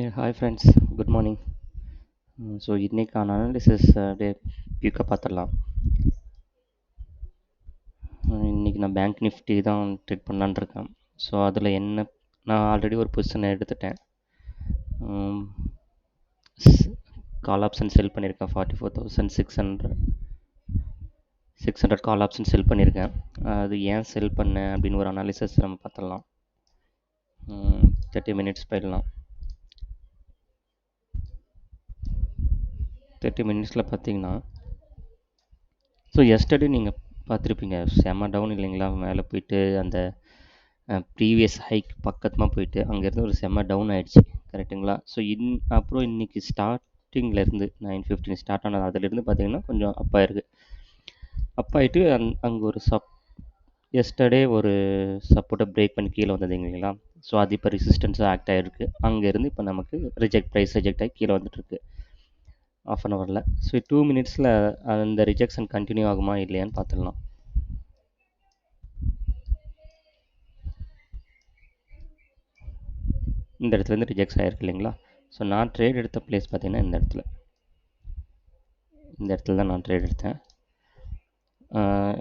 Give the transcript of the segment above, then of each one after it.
Hi friends, good morning. So இன்றைக்கான analysis அப்படியே பியூக்காக பார்த்துடலாம். இன்றைக்கி நான் பேங்க் நிஃப்டி தான் ட்ரேட் பண்ணலான்னு இருக்கேன். ஸோ அதில் என்ன, நான் ஆல்ரெடி ஒரு பொசிஷனை எடுத்துட்டேன். கால் ஆப்ஷன் செல் பண்ணியிருக்கேன் 44,600 கால் ஆப்ஷன் செல் பண்ணியிருக்கேன். அது ஏன் செல் பண்ணேன் அப்படின்னு ஒரு அனாலிசிஸ் நம்ம பார்த்துடலாம். 30 மினிட்ஸ் போயிடலாம். 30 மினிட்ஸில் பார்த்தீங்கன்னா, ஸோ எஸ்டர்டே நீங்கள் பார்த்துருப்பீங்க, செம்ம டவுன் இல்லைங்களா? மேலே போயிட்டு அந்த ப்ரீவியஸ் ஹைக் பக்கமாக போயிட்டு அங்கேருந்து ஒரு செம்ம டவுன் ஆகிடுச்சு, கரெக்டுங்களா? ஸோ அப்புறம் இன்றைக்கி ஸ்டார்டிங்லேருந்து 9:15 ஸ்டார்ட் ஆனது, அதிலேருந்து பார்த்தீங்கன்னா கொஞ்சம் அப் ஆயிருக்கு. அப் ஆகிட்டு அங்கே ஒரு எஸ்டர்டே ஒரு சப்போர்ட்டை பிரேக் பண்ணி கீழே வந்தது இல்லைங்களா? ஸோ அது இப்போ ரெசிஸ்டன்ஸாக ஆக்ட் ஆகிருக்கு. அங்கேருந்து இப்போ நமக்கு ப்ரைஸ் ரிஜெக்ட் ஆகி கீழே வந்துட்டுருக்கு ஆஃப் அன் ஹவரில். ஸோ 2 மினிட்ஸில் அந்த ரிஜெக்ஷன் கண்டினியூ ஆகுமா இல்லையான்னு பார்த்துடலாம். இந்த இடத்துலேருந்து ரிஜெக்ட் ஆகிருக்கு இல்லைங்களா? ஸோ நான் ட்ரேட் எடுத்த பிளேஸ் பார்த்திங்கன்னா இந்த இடத்துல தான் நான் ட்ரேட் எடுத்தேன்.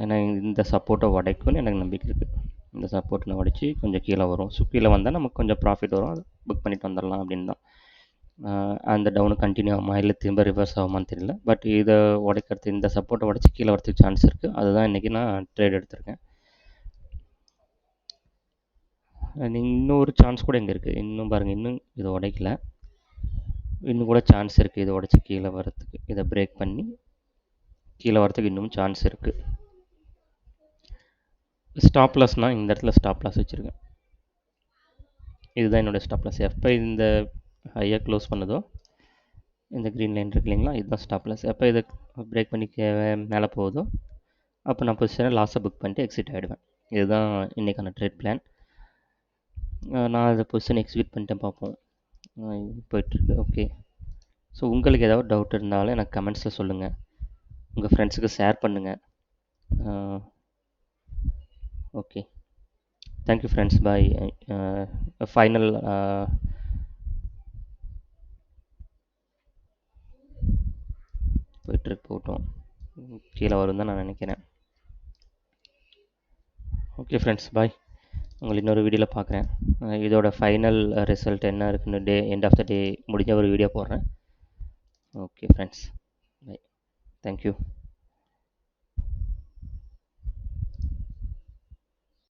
ஏன்னா இந்த சப்போர்ட்டை உடைக்கும்னு எனக்கு நம்பிக்கை இருக்குது. இந்த சப்போர்ட்டை உடைச்சி கொஞ்சம் கீழே வரும். ஸோ கீழே வந்தால் நமக்கு கொஞ்சம் ப்ராஃபிட் வரும், அதை புக் பண்ணிட்டு வந்துடலாம் அப்படின்னு தான். அந்த டவுனு கண்டினியூ ஆகுமா இல்லை திரும்ப ரிவர்ஸ் ஆகுமான்னு தெரியல. பட் இதை உடைக்கிறது, இந்த சப்போர்ட்டை உடைச்சி கீழே வரதுக்கு சான்ஸ் இருக்குது. அதுதான் இன்றைக்கி நான் ட்ரேட் எடுத்திருக்கேன். இன்னொரு சான்ஸ் கூட இங்கே இருக்குது. இன்னும் பாருங்கள், இன்னும் இதை உடைக்கல, இன்னும் கூட சான்ஸ் இருக்குது. இதை உடச்சி கீழே வரத்துக்கு, இதை பிரேக் பண்ணி கீழே வரத்துக்கு இன்னும் சான்ஸ் இருக்குது. ஸ்டாப் லாஸ்னால் இந்த இடத்துல ஸ்டாப் லாஸ் வச்சுருக்கேன். இதுதான் என்னோடய ஸ்டாப் லாஸ். எப்போ இந்த ஹையாக க்ளோஸ் பண்ணதோ, இந்த க்ரீன் லைன் இருக்கு இல்லைங்களா, இதுதான் ஸ்டாப் லாஸ். எப்போ இதை பிரேக் பண்ணி மேலே போகுதோ அப்போ நான் பொசிஷனை லாஸை புக் பண்ணிட்டு எக்ஸிட் ஆகிடுவேன். இதுதான் இன்றைக்கான ட்ரேட் பிளான். நான் அதை பொசிஷனை எக்ஸிக்யூட் பண்ணிட்டேன், பார்ப்போம். போயிட்டுருக்கு. ஓகே. ஸோ உங்களுக்கு ஏதாவது டவுட் இருந்தாலும் எனக்கு கமெண்ட்ஸில் சொல்லுங்கள், உங்கள் ஃப்ரெண்ட்ஸுக்கு ஷேர் பண்ணுங்கள். ஓகே, தேங்க்யூ ஃப்ரெண்ட்ஸ், பாய். ஃபைனல் போயிட்டுருக்கு, போட்டோம் கீழே வரும் தான் நான் நினைக்கிறேன். ஓகே ஃப்ரெண்ட்ஸ், பாய். உங்களை இன்னொரு வீடியோவில் பார்க்குறேன். இதோட ஃபைனல் ரிசல்ட் என்ன இருக்குன்னு எண்ட் ஆஃப் த டே முடிஞ்ச ஒரு வீடியோ போடுறேன். Okay friends, bye. தேங்க்யூ.